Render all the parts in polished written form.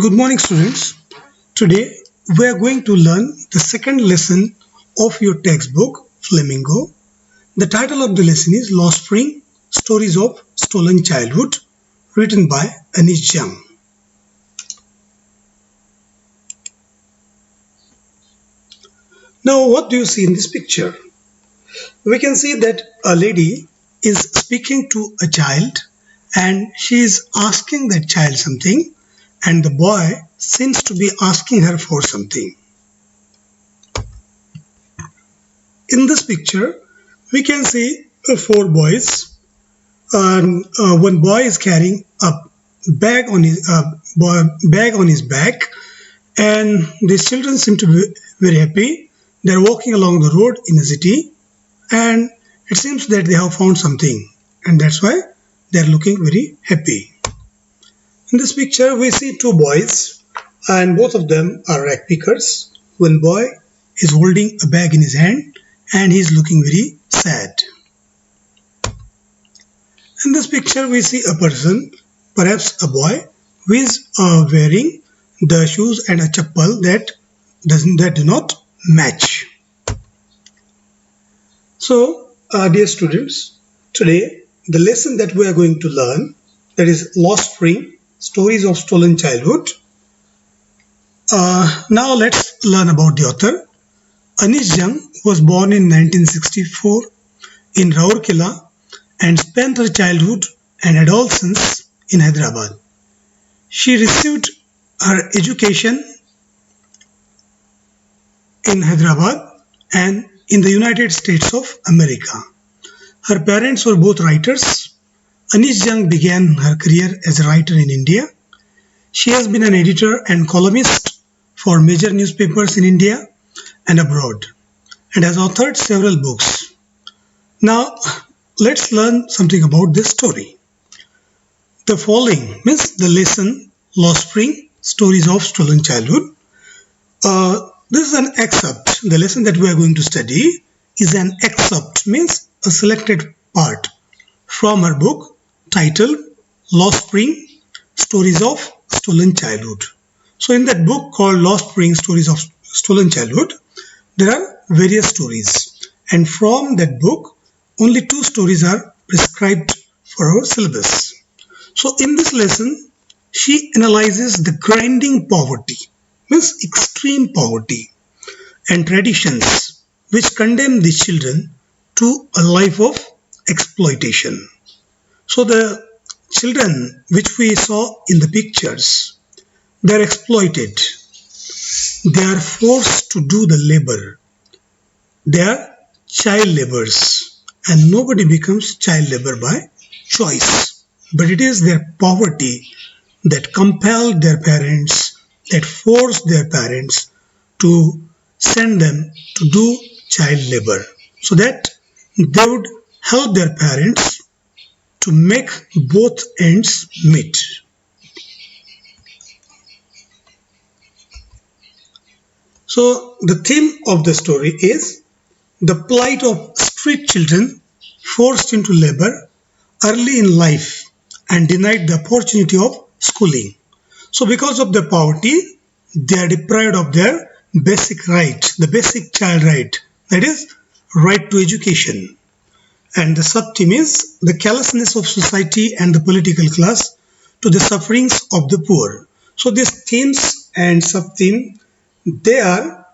Good morning, students. Today we are going to learn the second lesson of your textbook, Flamingo. The title of the lesson is Lost Spring Stories of Stolen Childhood, written by Anish Jung. Now, what do you see in this picture? We can see that a lady is speaking to a child and she is asking that child something, and the boy seems to be asking her for something. In this picture, we can see four boys. One boy is carrying a bag on his back, and these children seem to be very happy. They're walking along the road in a city, and it seems that they have found something, and that's why they're looking very happy. In this picture, we see two boys, and both of them are rag pickers. One boy is holding a bag in his hand, and he's looking very sad. In this picture, we see a person, perhaps a boy, who is wearing the shoes and a chappal that do not match. So, dear students, today the lesson that we are going to learn, that is Lost Spring, Stories of Stolen Childhood. Now let's learn about the author. Anish Jung was born in 1964 in Rourkela and spent her childhood and adolescence in Hyderabad. She received her education in Hyderabad and in the United States of America. Her parents were both writers. Anish Jung began her career as a writer in India. She has been an editor and columnist for major newspapers in India and abroad, and has authored several books. Now, let's learn something about this story. The following means the lesson Lost Spring Stories of Stolen Childhood. This is an excerpt. The lesson that we are going to study is an excerpt, means a selected part from her book titled Lost Spring Stories of Stolen Childhood. So in that book called Lost Spring Stories of Stolen Childhood, there are various stories, and from that book only two stories are prescribed for our syllabus. So in this lesson, she analyzes the grinding poverty, means extreme poverty, and traditions which condemn these children to a life of exploitation. So the children which we saw in the pictures, they are exploited. They are forced to do the labor. They are child laborers, and nobody becomes child labor by choice. But it is their poverty that compelled their parents, that forced their parents to send them to do child labor, so that they would help their parents to make both ends meet. So the theme of the story is the plight of street children forced into labor early in life and denied the opportunity of schooling. So because of their poverty, they are deprived of their basic right, the basic child right, that is, right to education. And the sub-theme is the callousness of society and the political class to the sufferings of the poor. So these themes and sub-theme, they are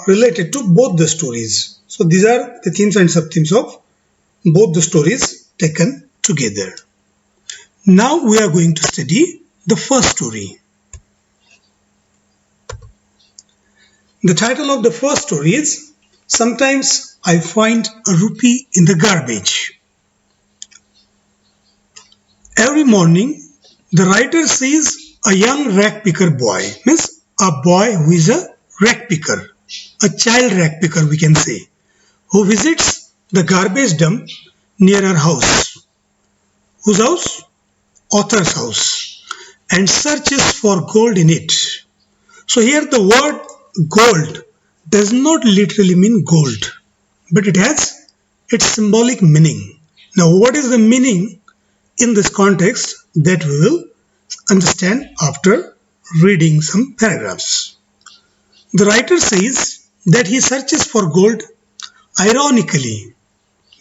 related to both the stories. So these are the themes and sub-themes of both the stories taken together. Now we are going to study the first story. The title of the first story is Sometimes I Find a Rupee in the Garbage. Every morning, the writer sees a young rag picker boy, means a boy who is a rag picker, a child rag picker we can say, who visits the garbage dump near her house. Whose house? Author's house, and searches for gold in it. So here the word gold does not literally mean gold, but it has its symbolic meaning. Now what is the meaning in this context that we will understand after reading some paragraphs. The writer says that he searches for gold ironically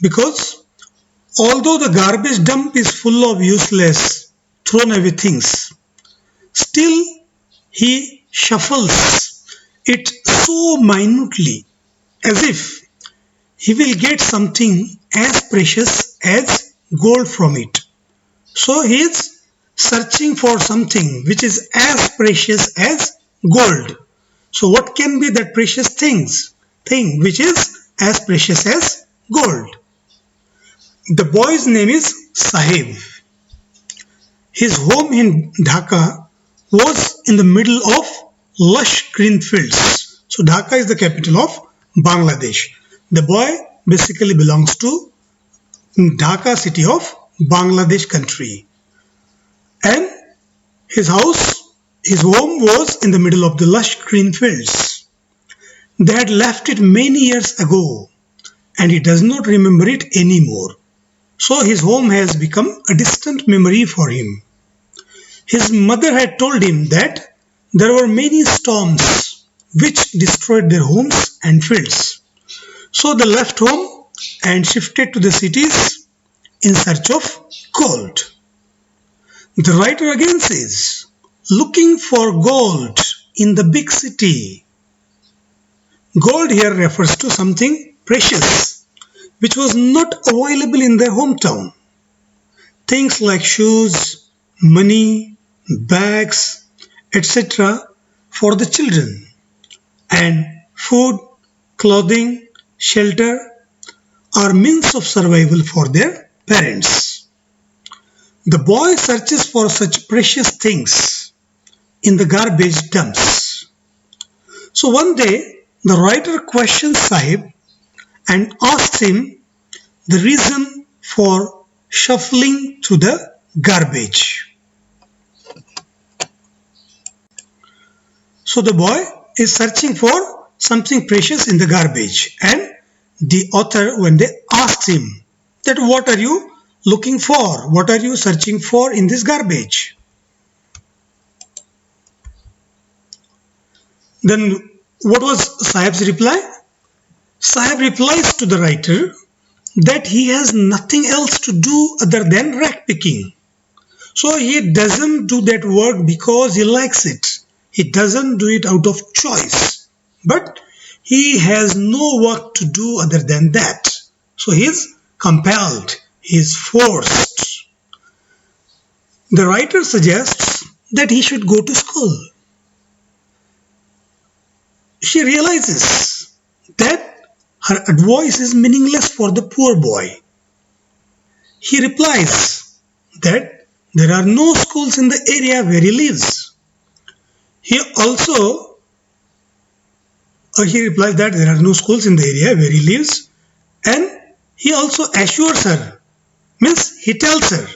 because although the garbage dump is full of useless, thrown away things, still he shuffles it so minutely as if he will get something as precious as gold from it. So he is searching for something which is as precious as gold. So what can be that precious thing which is as precious as gold? The boy's name is Sahib. His home in Dhaka was in the middle of lush green fields. So Dhaka is the capital of Bangladesh. The boy basically belongs to Dhaka city of Bangladesh country. And his home was in the middle of the lush green fields. They had left it many years ago and he does not remember it anymore. So his home has become a distant memory for him. His mother had told him that there were many storms which destroyed their homes and fields. So they left home and shifted to the cities in search of gold. The writer again says, looking for gold in the big city. Gold here refers to something precious which was not available in their hometown. Things like shoes, money, bags, etc. for the children, and food, clothing, shelter are means of survival for their parents. The boy searches for such precious things in the garbage dumps. So one day, the writer questions Sahib and asks him the reason for shuffling through the garbage. So the boy is searching for something precious in the garbage, and the author, when they asked him that what are you looking for, what are you searching for in this garbage, then what was Sahib's reply? Sahib replies to the writer that he has nothing else to do other than rag picking. So he doesn't do that work because he likes it. He doesn't do it out of choice. But he has no work to do other than that. So he is compelled. He is forced. The writer suggests that he should go to school. She realizes that her advice is meaningless for the poor boy. He replies that there are no schools in the area where he lives. He replies that there are no schools in the area where he lives, and he also assures her, means he tells her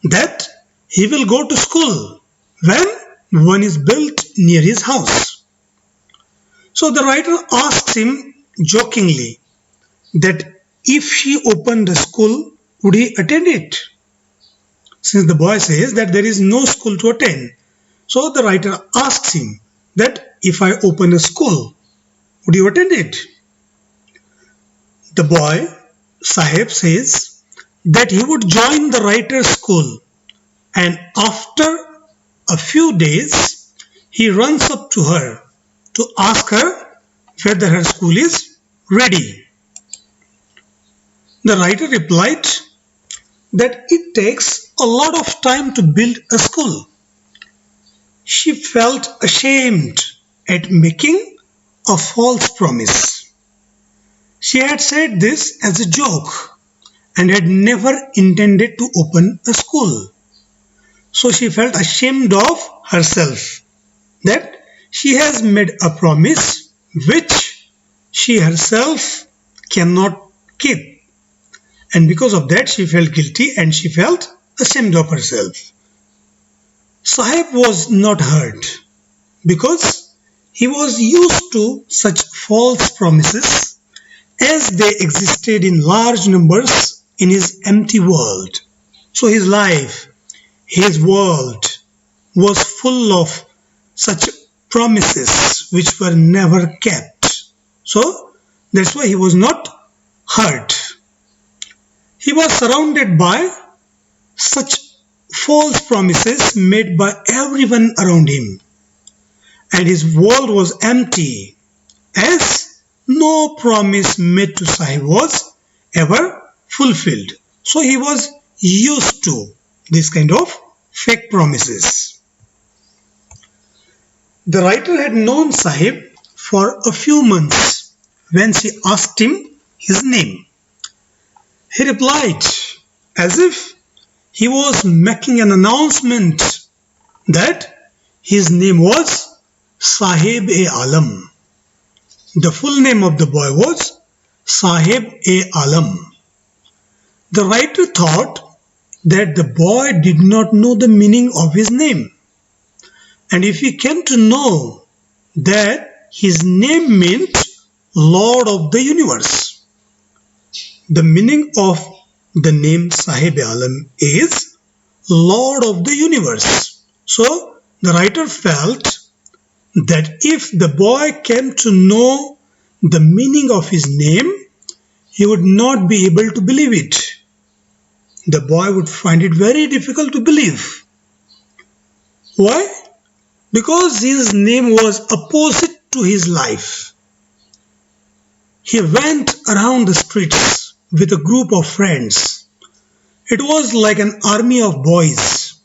that he will go to school when one is built near his house. So the writer asks him jokingly that if she opened a school, would he attend it? Since the boy says that there is no school to attend, so the writer asks him that if I open a school, would you attend it? The boy, Sahib, says that he would join the writer's school, and after a few days, he runs up to her to ask her whether her school is ready. The writer replied that it takes a lot of time to build a school. She felt ashamed at making a false promise. She had said this as a joke and had never intended to open a school. So she felt ashamed of herself that she has made a promise which she herself cannot keep. And because of that, she felt guilty and she felt ashamed of herself. Sahib was not hurt because he was used to such false promises as they existed in large numbers in his empty world. So his life, his world was full of such promises which were never kept. So that's why he was not hurt. He was surrounded by such false promises made by everyone around him, and his world was empty, as no promise made to Sahib was ever fulfilled. So he was used to this kind of fake promises. The writer had known Sahib for a few months when she asked him his name. He replied as if he was making an announcement that his name was Sahib-e-Alam. The full name of the boy was Sahib-e-Alam. The writer thought that the boy did not know the meaning of his name, and if he came to know that his name meant Lord of the Universe. The meaning of the name Sahib-e-Alam is Lord of the Universe. So the writer felt that if the boy came to know the meaning of his name, he would not be able to believe it. The boy would find it very difficult to believe. Why? Because his name was opposite to his life. He went around the streets with a group of friends. It was like an army of boys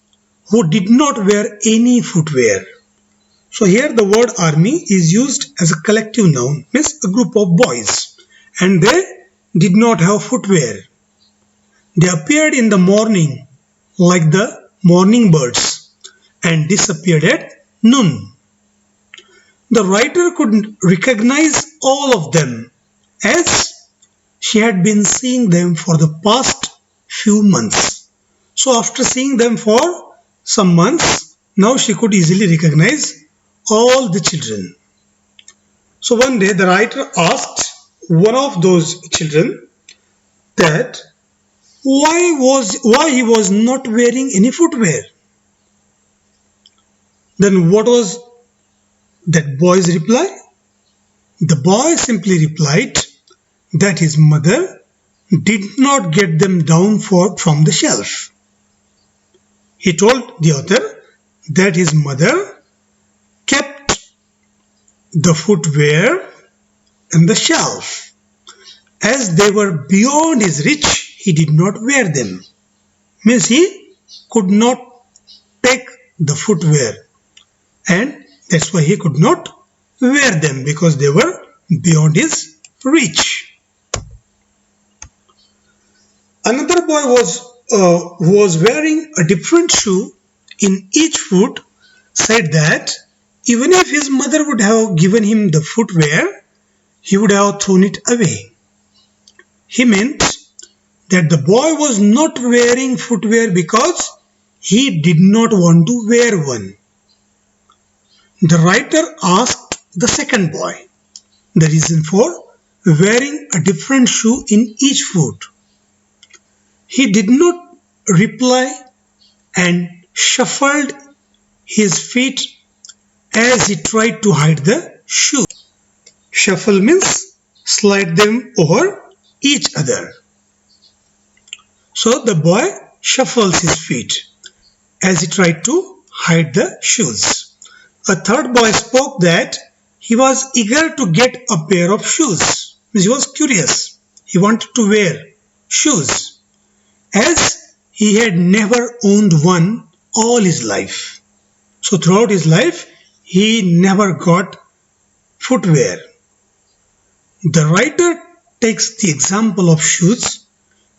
who did not wear any footwear. So here the word army is used as a collective noun, means a group of boys, and they did not have footwear. They appeared in the morning like the morning birds and disappeared at noon. The writer could recognize all of them as she had been seeing them for the past few months. So after seeing them for some months, now she could easily recognize all the children. So one day the writer asked one of those children that why he was not wearing any footwear. Then what was that boy's reply? The boy simply replied that his mother did not get them down from the shelf. He told the author that his mother kept the footwear on the shelf. As they were beyond his reach, he did not wear them. Means he could not take the footwear, and that's why he could not wear them, because they were beyond his reach. Another boy who was wearing a different shoe in each foot said that even if his mother would have given him the footwear, he would have thrown it away. He meant that the boy was not wearing footwear because he did not want to wear one. The writer asked the second boy the reason for wearing a different shoe in each foot. He did not reply and shuffled his feet as he tried to hide the shoe. Shuffle means slide them over each other. So the boy shuffles his feet as he tried to hide the shoes. A third boy spoke that he was eager to get a pair of shoes. He was curious. He wanted to wear shoes, as he had never owned one all his life. So throughout his life, he never got footwear. The writer takes the example of shoes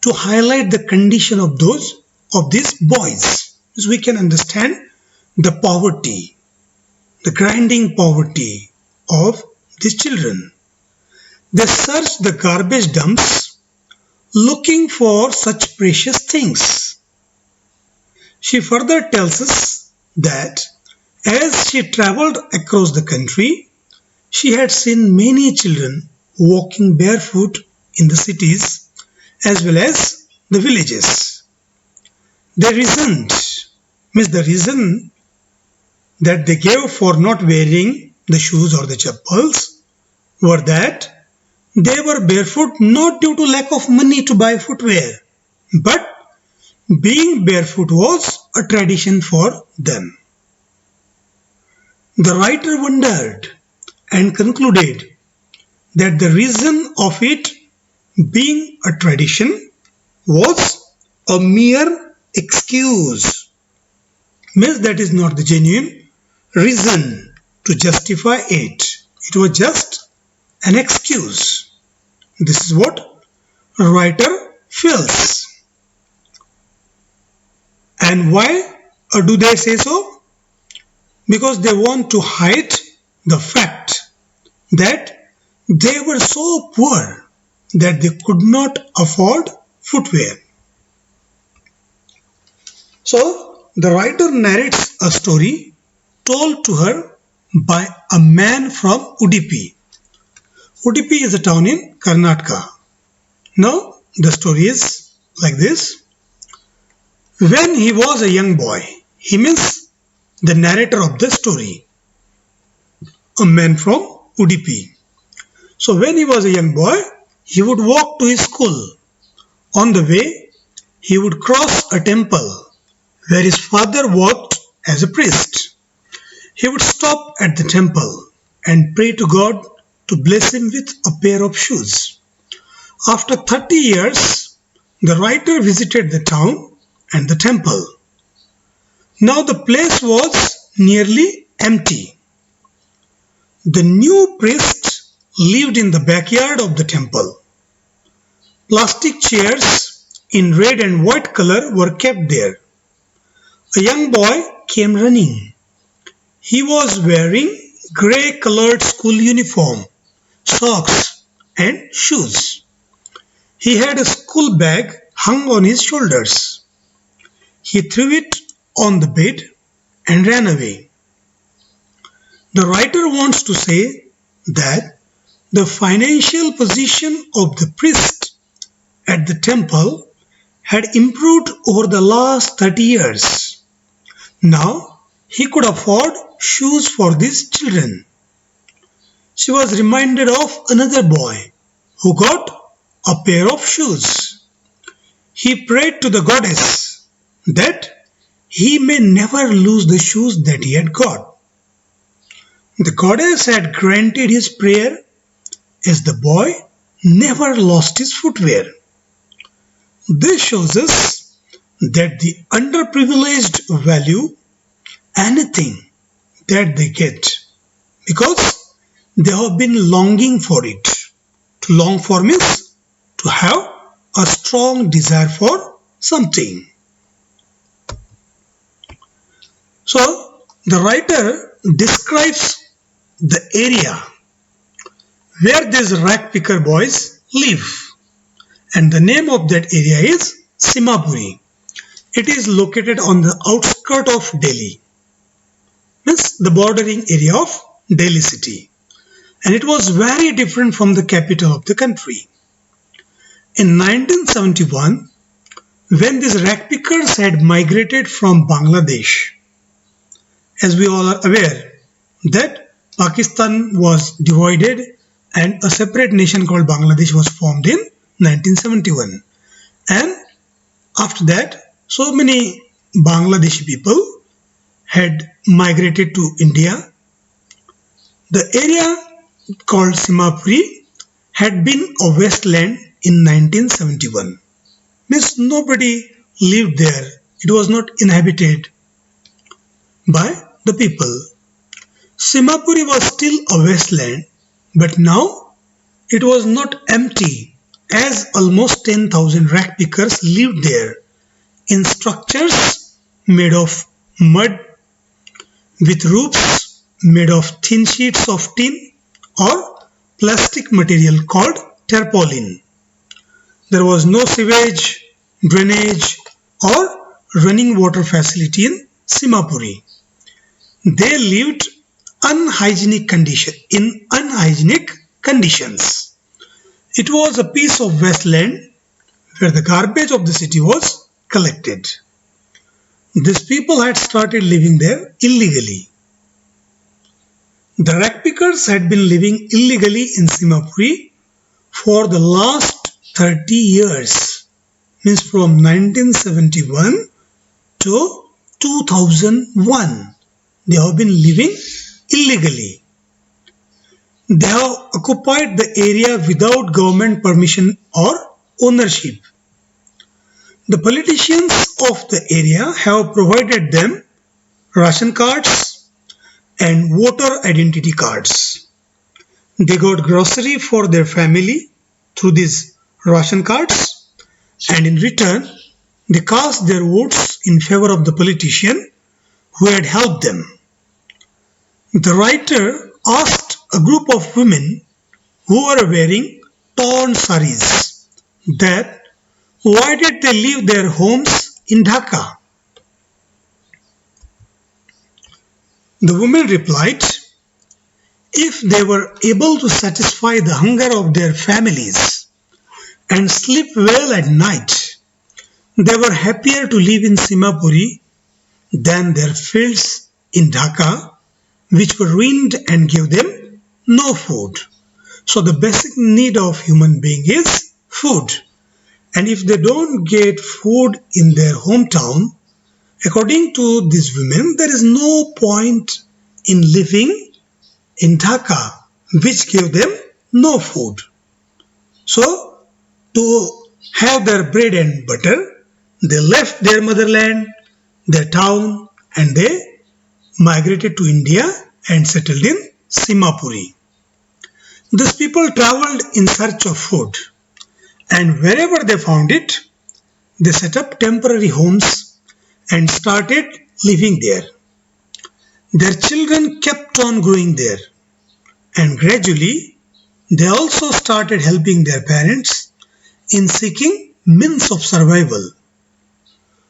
to highlight the condition of these boys. So we can understand the poverty, the grinding poverty of these children. They search the garbage dumps looking for such precious things. She further tells us that as she traveled across the country, she had seen many children walking barefoot in the cities as well as the villages. They reasoned, the reason that they gave for not wearing the shoes or the chappals were that they were barefoot not due to lack of money to buy footwear, but being barefoot was a tradition for them. The writer wondered and concluded that the reason of it being a tradition was a mere excuse, means that is not the genuine reason to justify it. It was just an excuse. This is what a writer feels. And why do they say so? Because they want to hide the fact that they were so poor that they could not afford footwear. So the writer narrates a story told to her by a man from Udupi. Udupi is a town in Karnataka. Now the story is like this. When he was a young boy, he means the narrator of the story, a man from Udupi. So when he was a young boy, he would walk to his school. On the way, he would cross a temple where his father worked as a priest. He would stop at the temple and pray to God to bless him with a pair of shoes. After 30 years, the writer visited the town and the temple. Now the place was nearly empty. The new priest lived in the backyard of the temple. Plastic chairs in red and white color were kept there. A young boy came running. He was wearing grey colored school uniform, socks and shoes. He had a school bag hung on his shoulders. He threw it on the bed and ran away. The writer wants to say that the financial position of the priest at the temple had improved over the last 30 years. Now he could afford shoes for these children. She was reminded of another boy who got a pair of shoes. He prayed to the goddess that he may never lose the shoes that he had got. The goddess had granted his prayer as the boy never lost his footwear. This shows us that the underprivileged value anything that they get because they have been longing for it. To long for means to have a strong desire for something. So the writer describes the area where these rag picker boys live, and the name of that area is Simapuri. It is located on the outskirts of Delhi, means the bordering area of Delhi city, and it was very different from the capital of the country. In 1971, when these rag pickers had migrated from Bangladesh, as we all are aware that Pakistan was divided and a separate nation called Bangladesh was formed in 1971, and after that so many Bangladeshi people had migrated to India. The area called Simapuri had been a wasteland in 1971. Means nobody lived there. It was not inhabited by the people. Simapuri was still a wasteland, but now it was not empty as almost 10,000 rag pickers lived there in structures made of mud with roofs made of thin sheets of tin or plastic material called tarpaulin. There was no sewage, drainage or running water facility in Simapuri. They lived in unhygienic conditions. It was a piece of wasteland where the garbage of the city was collected. These people had started living there illegally. The rag pickers had been living illegally in Simapuri for the last 30 years, means from 1971 to 2001. They have been living illegally. They have occupied the area without government permission or ownership. The politicians of the area have provided them ration cards and voter identity cards. They got grocery for their family through these ration cards, and in return, they cast their votes in favor of the politician who had helped them. The writer asked a group of women who were wearing torn saris that why did they leave their homes in Dhaka? The women replied, if they were able to satisfy the hunger of their families and sleep well at night, they were happier to live in Simapuri than their fields in Dhaka, which were ruined and gave them no food. So the basic need of human being is food. And if they don't get food in their hometown, according to these women, there is no point in living in Dhaka, which gave them no food. So, to have their bread and butter, they left their motherland, their town, and they migrated to India and settled in Simapuri. These people traveled in search of food, and wherever they found it, they set up temporary homes and started living there. Their children kept on growing there, and gradually they also started helping their parents in seeking means of survival.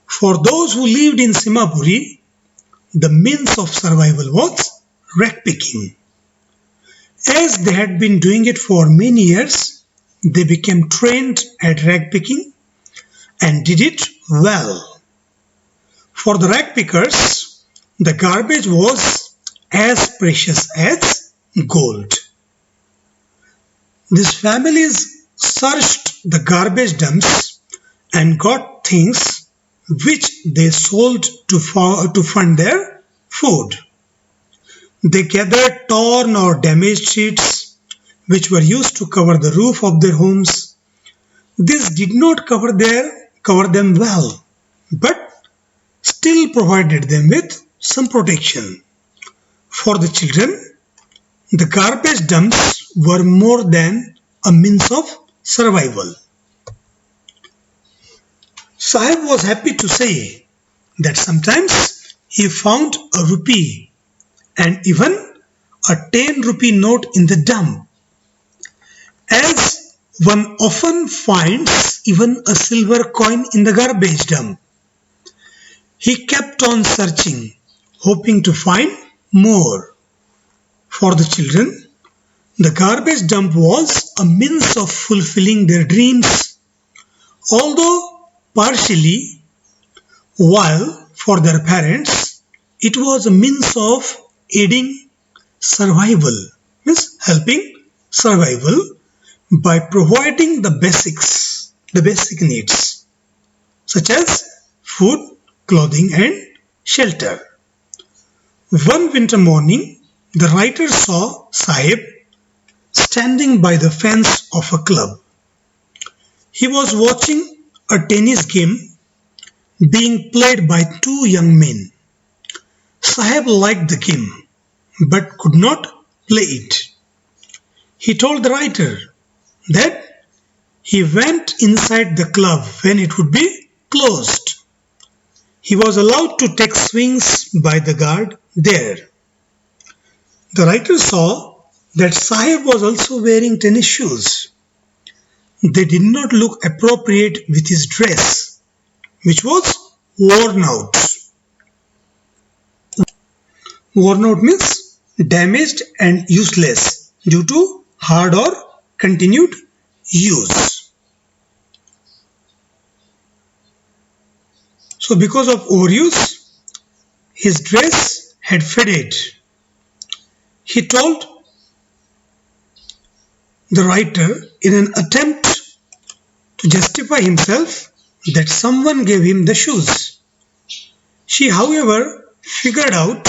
For those who lived in Simapuri, the means of survival was rag picking. As they had been doing it for many years, they became trained at rag picking and did it well. For the rag pickers, the garbage was as precious as gold. These families searched the garbage dumps and got things which they sold to fund their food. They gathered torn or damaged sheets which were used to cover the roof of their homes. This did not cover them well, but still provided them with some protection. For the children, the garbage dumps were more than a means of survival. Sahib was happy to say that sometimes he found a rupee and even a 10 rupee note in the dump. As one often finds even a silver coin in the garbage dump. He kept on searching, hoping to find more. For the children, the garbage dump was a means of fulfilling their dreams, although partially, while for their parents, it was a means of aiding survival, means helping survival by providing the basic needs, such as food, clothing, and shelter. One winter morning, the writer saw Sahib standing by the fence of a club. He was watching a tennis game being played by two young men. Sahib liked the game but could not play it. He told the writer that he went inside the club when it would be closed. He was allowed to take swings by the guard there. The writer saw that Sahib was also wearing tennis shoes. They did not look appropriate with his dress, which was worn out. Worn out means damaged and useless due to hard or continued use. So because of overuse, his dress had faded. He told the writer in an attempt to justify himself that someone gave him the shoes. She, however, figured out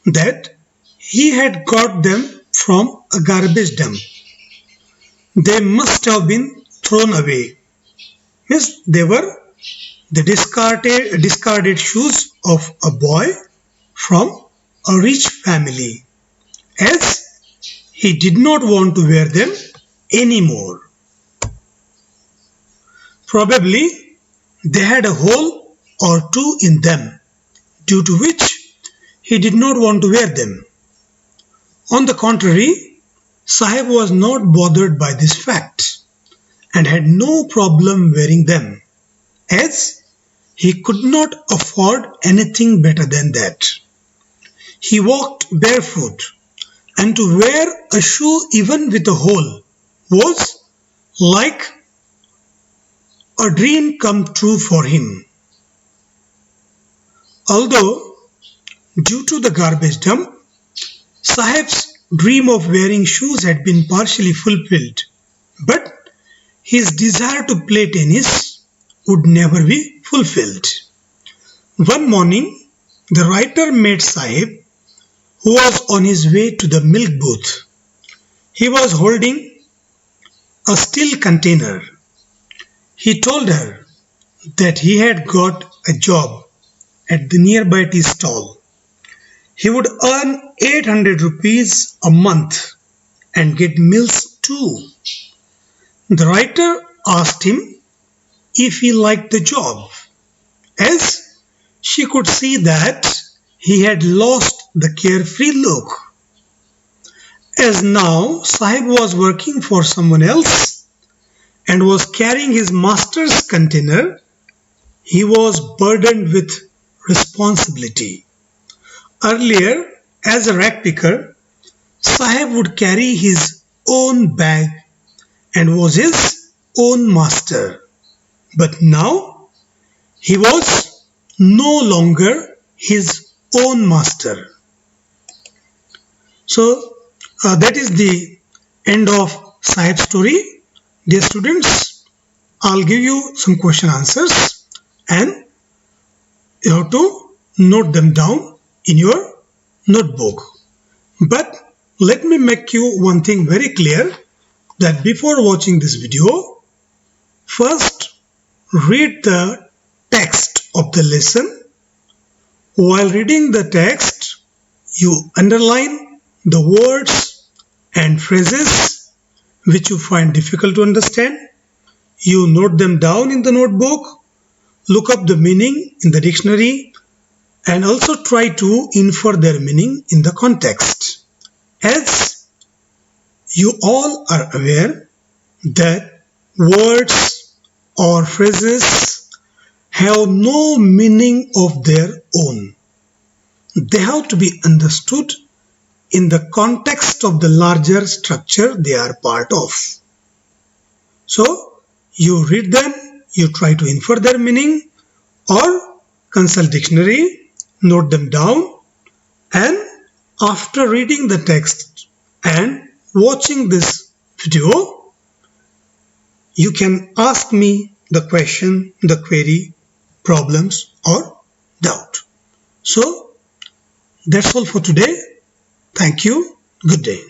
that he had got them from a garbage dump. They must have been thrown away. Yes, they were the discarded shoes of a boy from a rich family, as he did not want to wear them anymore. Probably they had a hole or two in them, due to which he did not want to wear them. On the contrary, Sahib was not bothered by this fact and had no problem wearing them, as he could not afford anything better than that. He walked barefoot, and to wear a shoe even with a hole was like a dream come true for him. Although, due to the garbage dump, Sahib's dream of wearing shoes had been partially fulfilled, but his desire to play tennis would never be fulfilled. One morning, the writer met Sahib, who was on his way to the milk booth. He was holding a steel container. He told her that he had got a job at the nearby tea stall. He would earn 800 rupees a month and get meals too. The writer asked him if he liked the job, as she could see that he had lost the carefree look. As now Sahib was working for someone else and was carrying his master's container, he was burdened with responsibility. Earlier, as a rag picker, Sahib would carry his own bag and was his own master. But now, he was no longer his own master. So, that is the end of Sahib's story. Dear students, I'll give you some question answers and you have to note them down in your notebook. But let me make you one thing very clear, that before watching this video, first read the text of the lesson. While reading the text, you underline the words and phrases which you find difficult to understand. You note them down in the notebook, look up the meaning in the dictionary, and also try to infer their meaning in the context. As you all are aware that words or phrases have no meaning of their own. They have to be understood in the context of the larger structure they are part of. So, you read them, you try to infer their meaning, or consult dictionary, note them down, and after reading the text and watching this video, you can ask me the question, the query, problems, or doubt. So, that's all for today. Thank you. Good day.